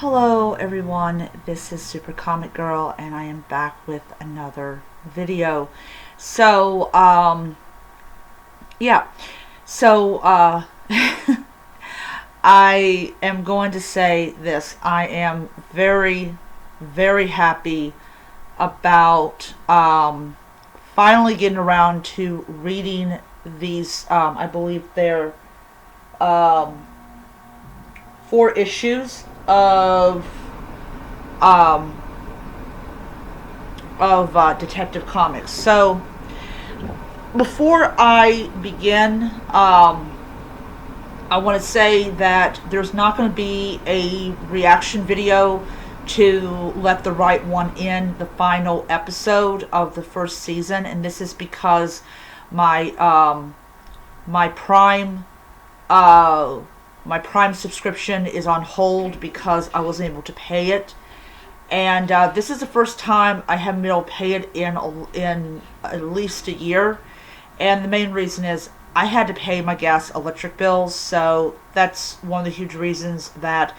Hello everyone, this is Super Comic Girl and I am back with another video. So, yeah, so, I am going to say this. I am very, very happy about, finally getting around to reading these, I believe they're, um, 4 issues um, of Detective Comics. So before I begin, I want to say that there's not going to be a reaction video to Let the Right One In, the final episode of the first season, and this is because my my Prime uh, my Prime subscription is on hold because I wasn't able to pay it. And this is the first time I haven't been able to pay it in at least a year. And the main reason is I had to pay my gas electric bills, so that's one of the huge reasons that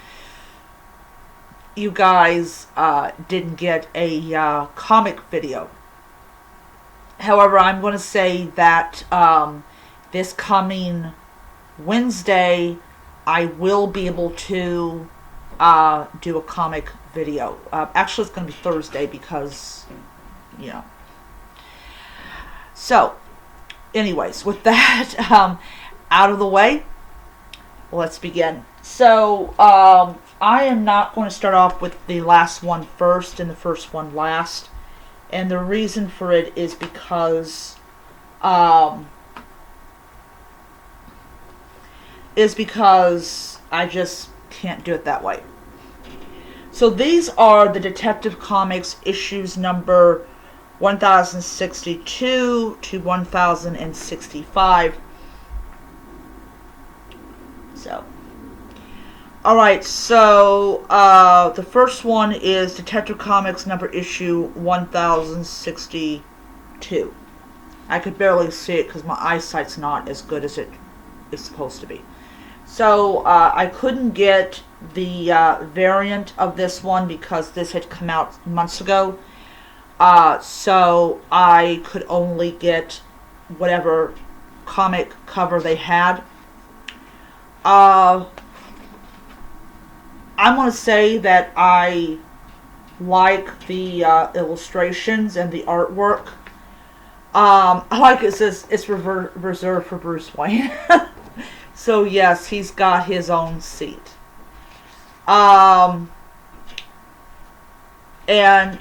you guys didn't get a comic video. However, I'm going to say that this coming Wednesday, I will be able to do a comic video. Actually, it's going to be Thursday because, you know. So, anyways, with that out of the way, let's begin. So, I am not going to start off with the last one first and the first one last. And the reason for it is because I just can't do it that way. So these are the Detective Comics issues number 1062 to 1065. So, alright, so the first one is Detective Comics number issue 1062. I could barely see it because my eyesight's not as good as it is supposed to be. So I couldn't get the variant of this one because this had come out months ago. So I could only get whatever comic cover they had. I'm going to say that I like the illustrations and the artwork. I like it says it's reserved for Bruce Wayne. So yes, he's got his own seat. And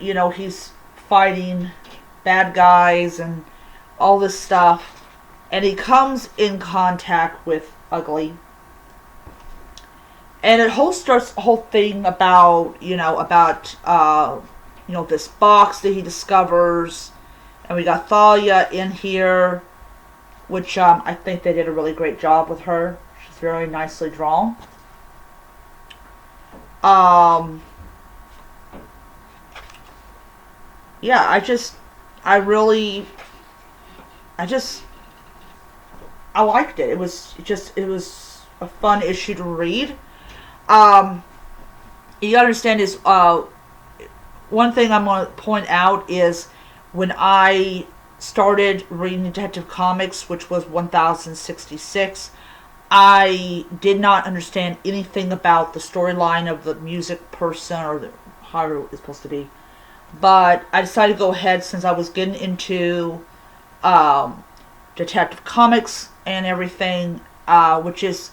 you know, he's fighting bad guys and all this stuff. And he comes in contact with Ugly. And it starts a whole thing about, this box that he discovers. And we got Thalia in here, which I think they did a really great job with her. She's very nicely drawn. Yeah, I liked it. It was a fun issue to read. You understand is, one thing I'm going to point out is when I started reading Detective Comics, which was 1066, I did not understand anything about the storyline of the music person or however it's supposed to be. But I decided to go ahead since I was getting into Detective Comics and everything, which is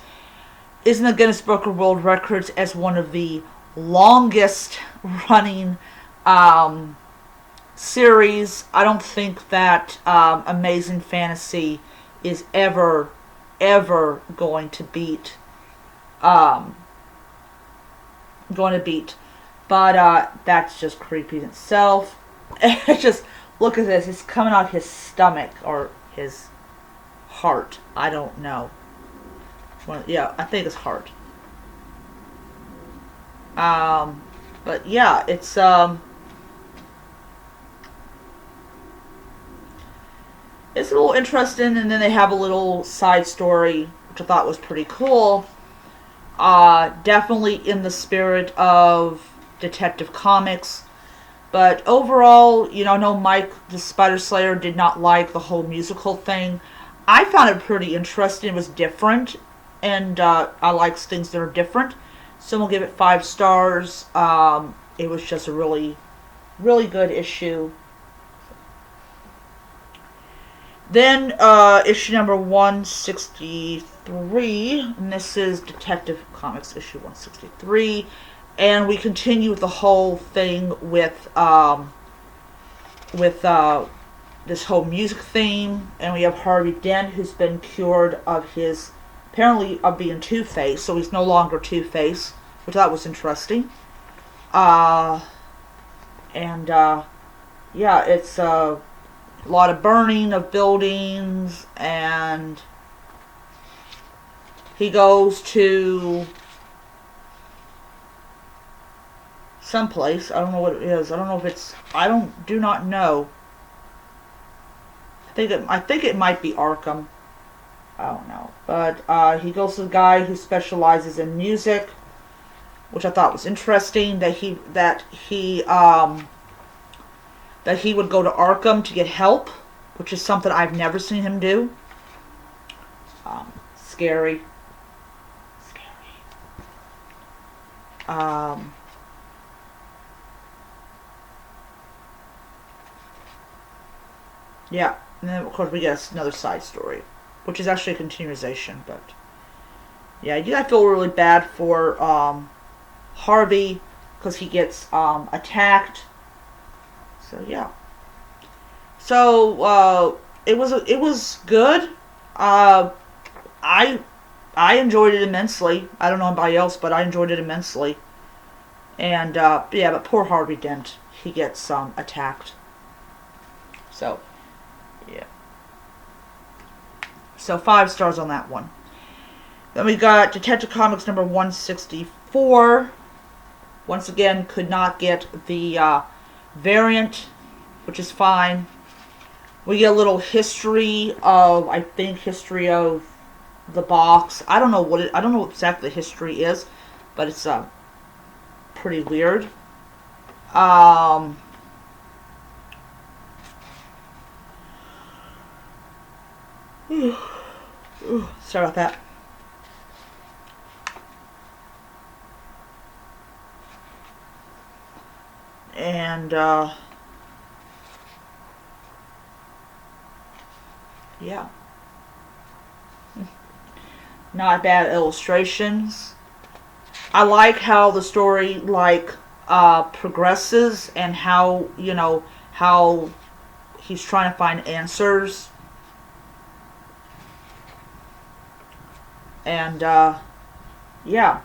in the Guinness Book of World Records as one of the longest running series. I don't think that Amazing Fantasy is ever going to beat but that's just creepy in itself. Just look at this, it's coming out his stomach or his heart, I don't know. Yeah, I think it's heart. But yeah, it's a little interesting, and then they have a little side story, which I thought was pretty cool, Definitely in the spirit of Detective Comics. But overall, I know Mike the Spider Slayer did not like the whole musical thing. I found it pretty interesting. It was different, and I like things that are different. So we'll give it 5 stars. It was just a really, really good issue. Then issue number 163, and this is Detective Comics issue 163, and we continue with the whole thing with this whole music theme, and we have Harvey Dent, who's been cured of his, apparently, of being Two-Face, so he's no longer Two-Face, which I thought was interesting. Yeah, it's a lot of burning of buildings, and he goes to someplace. I don't know what it is. I don't know if it's. Do not know. I think it might be Arkham. I don't know, but he goes to the guy who specializes in music, which I thought was interesting. That he would go to Arkham to get help, which is something I've never seen him do. Scary. Yeah, and then of course we get another side story, which is actually a continuation, but yeah, I feel really bad for Harvey, because he gets attacked. So yeah. So it was good. I enjoyed it immensely. I don't know anybody else, but I enjoyed it immensely. And yeah, but poor Harvey Dent, he gets attacked. So yeah. So 5 stars on that one. Then we got Detective Comics number 164. Once again, could not get the variant, which is fine. We get a little history of, I think, history of the box. I don't know what exactly the history is, but it's pretty weird. Sorry about that. And yeah, not bad illustrations. I like how the story progresses, and how how he's trying to find answers. And yeah.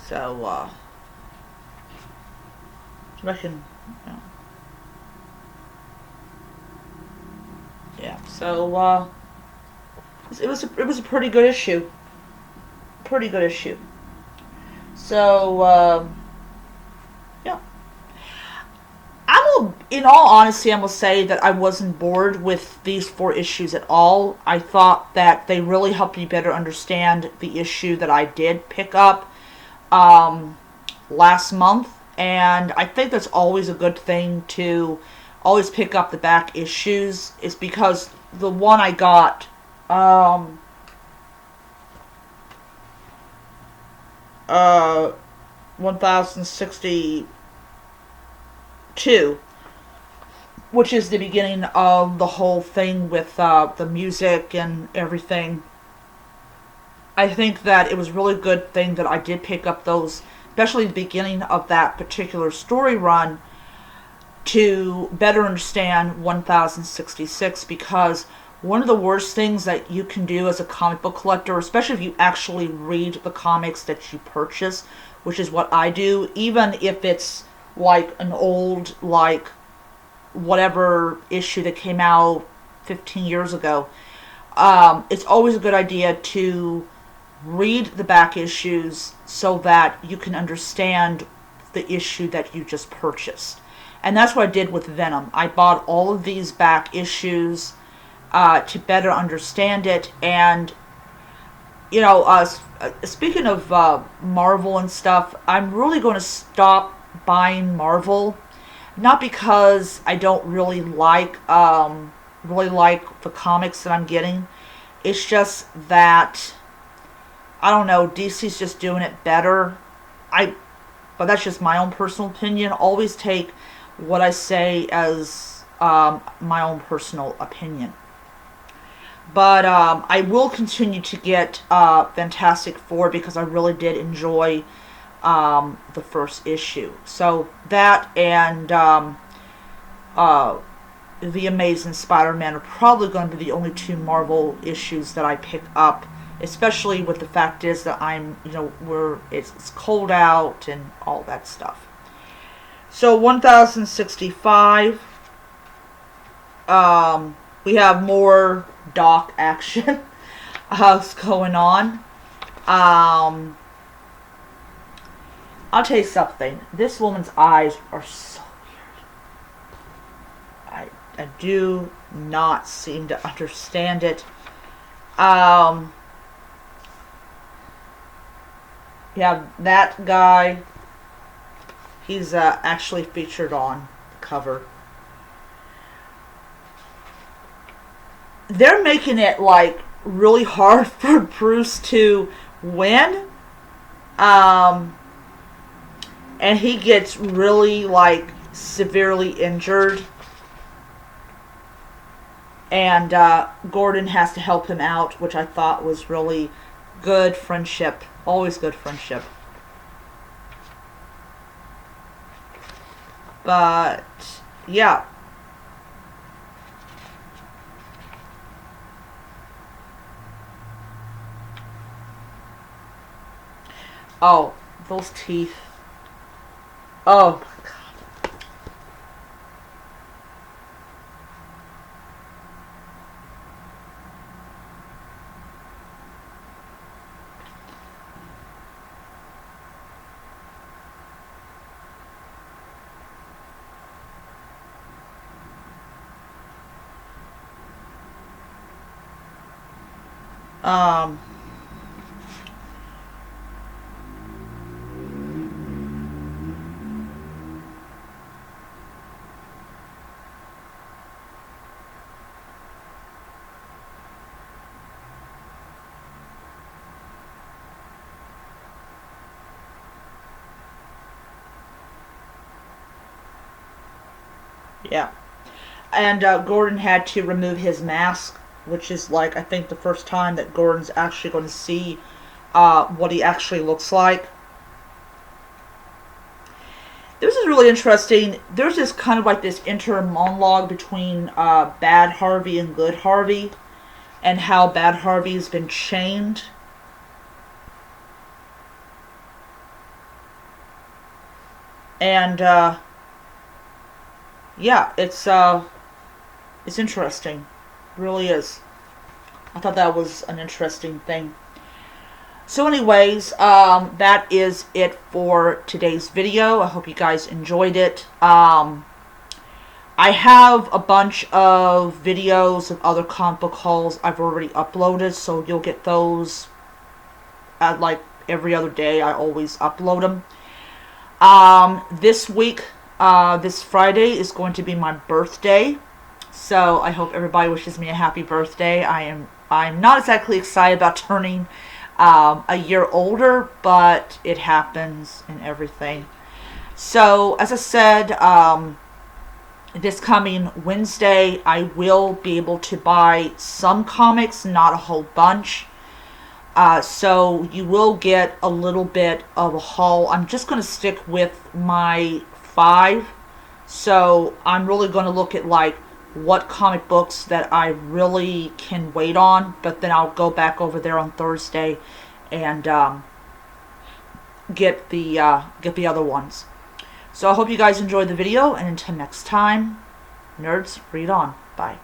So I can, yeah. So it was a pretty good issue. Pretty good issue. So yeah. In all honesty, I must say that I wasn't bored with these 4 issues at all. I thought that they really helped me better understand the issue that I did pick up last month, and I think that's always a good thing, to always pick up the back issues. Is because the one I got 1062, which is the beginning of the whole thing with the music and everything. I think that it was a really good thing that I did pick up those, especially the beginning of that particular story run, to better understand 1066, because one of the worst things that you can do as a comic book collector, especially if you actually read the comics that you purchase, which is what I do, even if it's like an old, like, whatever issue that came out 15 years ago, it's always a good idea to read the back issues so that you can understand the issue that you just purchased. And that's what I did with Venom. I bought all of these back issues to better understand it. And speaking of Marvel and stuff, I'm really going to stop buying Marvel, not because I don't really like the comics that I'm getting. It's just that I don't know, DC's just doing it better. But that's just my own personal opinion. Always take what I say as my own personal opinion. But I will continue to get Fantastic Four because I really did enjoy the first issue. So that and The Amazing Spider-Man are probably going to be the only two Marvel issues that I pick up, especially with the fact is that it's cold out and all that stuff. So 1065, we have more Doc action going on. I'll tell you something. This woman's eyes are so weird. I do not seem to understand it. Yeah, that guy, he's actually featured on the cover. They're making it like really hard for Bruce to win. And he gets really like severely injured. And Gordon has to help him out, which I thought was really good friendship. Always good friendship. But, yeah. Oh, those teeth. Oh, my God. Um... Yeah. And Gordon had to remove his mask, which is like, I think, the first time that Gordon's actually going to see what he actually looks like. This is really interesting. There's just kind of like this inter monologue between Bad Harvey and Good Harvey, and how Bad Harvey's been chained. And yeah, it's interesting. It really is. I thought that was an interesting thing. So anyways, that is it for today's video. I hope you guys enjoyed it. I have a bunch of videos of other comic book hauls I've already uploaded, so you'll get those at like every other day. I always upload them. This week, this Friday is going to be my birthday, so I hope everybody wishes me a happy birthday. I'm not exactly excited about turning a year older, but it happens and everything. So as I said, this coming Wednesday I will be able to buy some comics, not a whole bunch. So you will get a little bit of a haul. I'm just going to stick with my 5. So I'm really going to look at like what comic books that I really can wait on. But then I'll go back over there on Thursday and get the other ones. So I hope you guys enjoyed the video. And until next time, nerds, read on. Bye.